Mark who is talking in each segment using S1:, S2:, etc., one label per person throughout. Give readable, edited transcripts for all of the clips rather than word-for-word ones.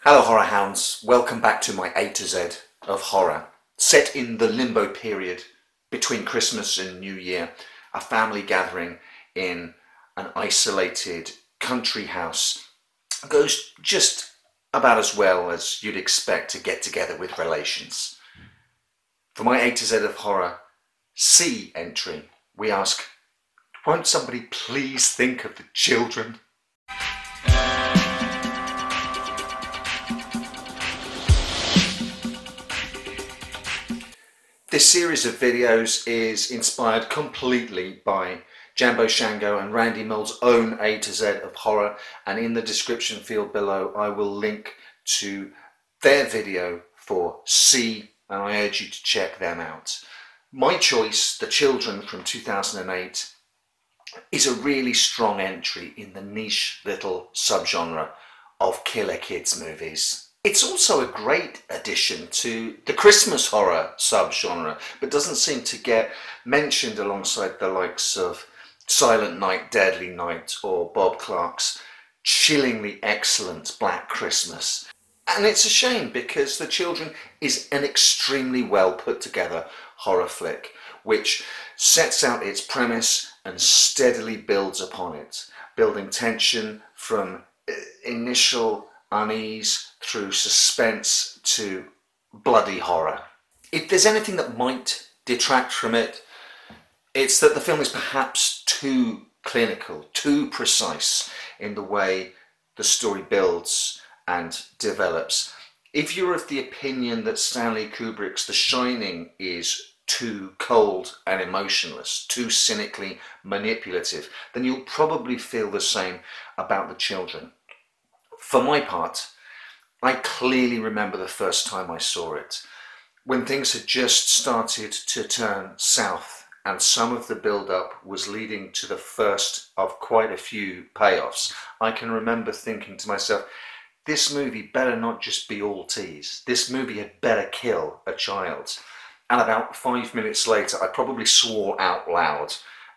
S1: Hello horror hounds, welcome back to my A to Z of horror. Set in the limbo period between Christmas and New Year, a family gathering in an isolated country house goes just about as well as you'd expect to get together with relations. For my A to Z of horror C entry, we ask, won't somebody please think of the children? This series of videos is inspired completely by Jambo Shango and Randy Mills' own A to Z of horror, and in the description field below I will link to their video for C, and I urge you to check them out. My choice, The Children from 2008, is a really strong entry in the niche little subgenre of killer kids movies. It's also a great addition to the Christmas horror subgenre, but doesn't seem to get mentioned alongside the likes of Silent Night, Deadly Night, or Bob Clark's chillingly excellent Black Christmas. And it's a shame because The Children is an extremely well put together horror flick which sets out its premise and steadily builds upon it, building tension from initial unease through suspense to bloody horror. If there's anything that might detract from it, it's that the film is perhaps too clinical, too precise in the way the story builds and develops. If you're of the opinion that Stanley Kubrick's The Shining is too cold and emotionless, too cynically manipulative, then you'll probably feel the same about The Children. For my part, I clearly remember the first time I saw it, when things had just started to turn south and some of the build-up was leading to the first of quite a few payoffs. I can remember thinking to myself, this movie better not just be all tease. This movie had better kill a child. And about 5 minutes later, I probably swore out loud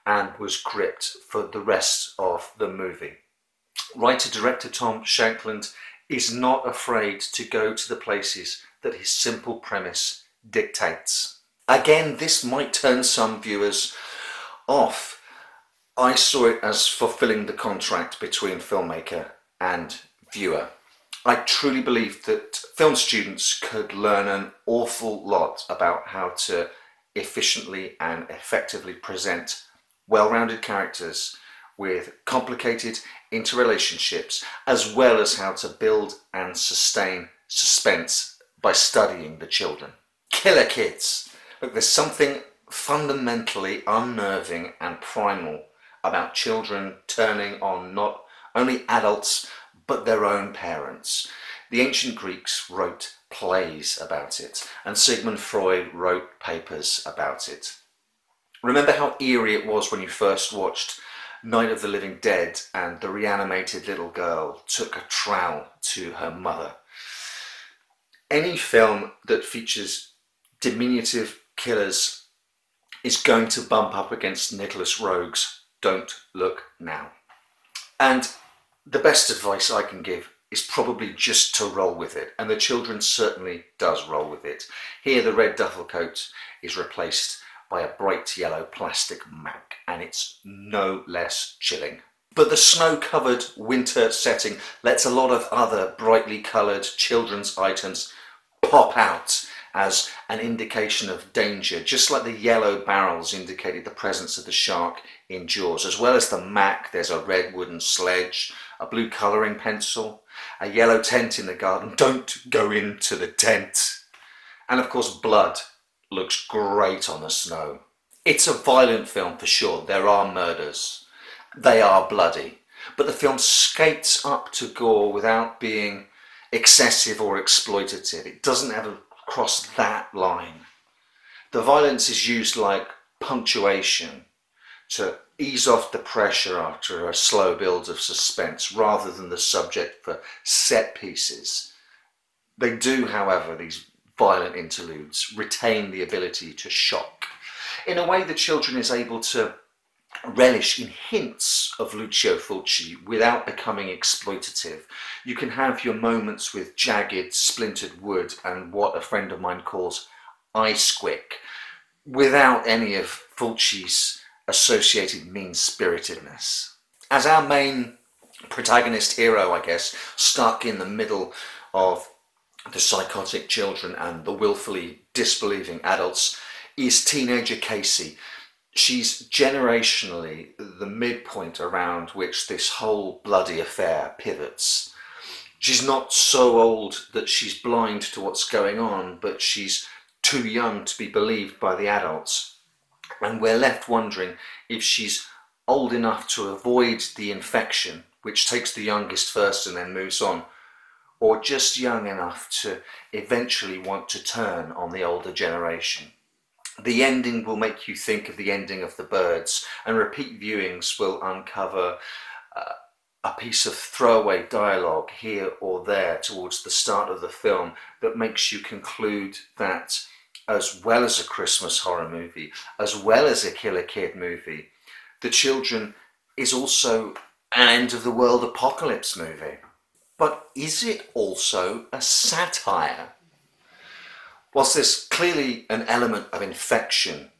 S1: and was gripped for the rest of the movie. Writer-director Tom Shankland is not afraid to go to the places that his simple premise dictates. Again, this might turn some viewers off. I saw it as fulfilling the contract between filmmaker and viewer. I truly believe that film students could learn an awful lot about how to efficiently and effectively present well-rounded characters with complicated interrelationships, as well as how to build and sustain suspense by studying the children. Killer kids. Look, there's something fundamentally unnerving and primal about children turning on not only adults but their own parents. The ancient Greeks wrote plays about it, and Sigmund Freud wrote papers about it. Remember how eerie it was when you first watched Night of the Living Dead and the reanimated little girl took a trowel to her mother. Any film that features diminutive killers is going to bump up against Nicholas Roeg's Don't Look Now. And the best advice I can give is probably just to roll with it, and The Children certainly does roll with it. Here the red duffel coat is replaced by a bright yellow plastic Mac, and it's no less chilling. But the snow-covered winter setting lets a lot of other brightly coloured children's items pop out as an indication of danger, just like the yellow barrels indicated the presence of the shark in Jaws. As well as the Mac, there's a red wooden sledge, a blue colouring pencil, a yellow tent in the garden. Don't go into the tent. And of course, blood looks great on the snow. It's a violent film for sure. There are murders. They are bloody. But the film skates up to gore without being excessive or exploitative. It doesn't ever cross that line. The violence is used like punctuation to ease off the pressure after a slow build of suspense rather than the subject for set pieces. They do, however, these violent interludes retain the ability to shock. In a way, The Children is able to relish in hints of Lucio Fulci without becoming exploitative. You can have your moments with jagged, splintered wood and what a friend of mine calls eye squick without any of Fulci's associated mean-spiritedness. As our main protagonist hero, I guess, stuck in the middle of the psychotic children and the willfully disbelieving adults, is teenager Casey. She's generationally the midpoint around which this whole bloody affair pivots. She's not so old that she's blind to what's going on, but she's too young to be believed by the adults. And we're left wondering if she's old enough to avoid the infection, which takes the youngest first and then moves on, or just young enough to eventually want to turn on the older generation. The ending will make you think of the ending of The Birds, and repeat viewings will uncover a piece of throwaway dialogue here or there towards the start of the film that makes you conclude that, as well as a Christmas horror movie, as well as a Killer Kid movie, The Children is also an end of the world apocalypse movie. But is it also a satire? Whilst there's clearly an element of infection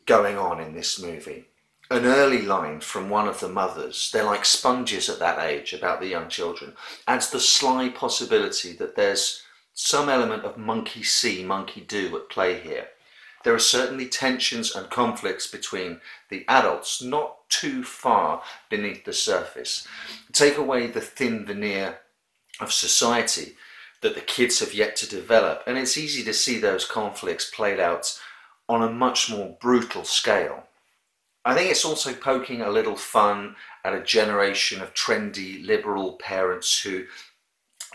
S1: going on in this movie, an early line from one of the mothers, they're like sponges at that age about the young children, adds the sly possibility that there's some element of monkey see, monkey do at play here. There are certainly tensions and conflicts between the adults, not too far beneath the surface. Take away the thin veneer of society that the kids have yet to develop, and it's easy to see those conflicts played out on a much more brutal scale. I think it's also poking a little fun at a generation of trendy liberal parents who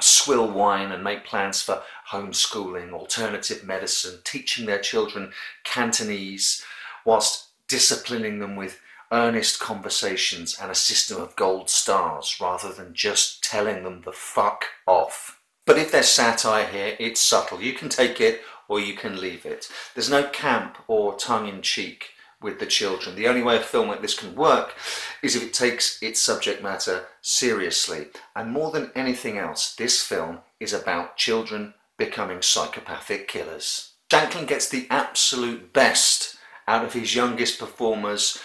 S1: swill wine and make plans for homeschooling, alternative medicine, teaching their children Cantonese whilst disciplining them with earnest conversations and a system of gold stars rather than just telling them the fuck off. But if there's satire here, it's subtle. You can take it or you can leave it. There's no camp or tongue-in-cheek with the children. The only way a film like this can work is if it takes its subject matter seriously. And more than anything else, this film is about children becoming psychopathic killers. Shanklin gets the absolute best out of his youngest performers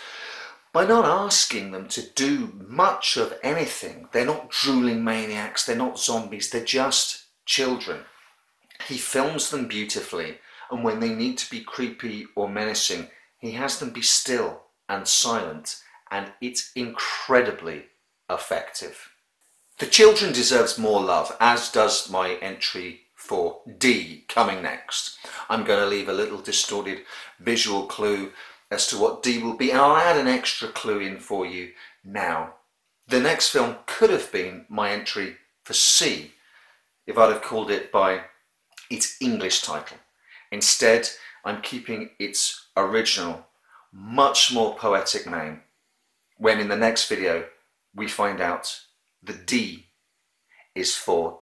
S1: by not asking them to do much of anything. They're not drooling maniacs, they're not zombies, they're just children. He films them beautifully, and when they need to be creepy or menacing, he has them be still and silent, and it's incredibly effective. The Children deserves more love, as does my entry for D, coming next. I'm going to leave a little distorted visual clue as to what D will be, and I'll add an extra clue in for you now. The next film could have been my entry for C if I'd have called it by its English title. Instead, I'm keeping its original, much more poetic name, when in the next video we find out the D is for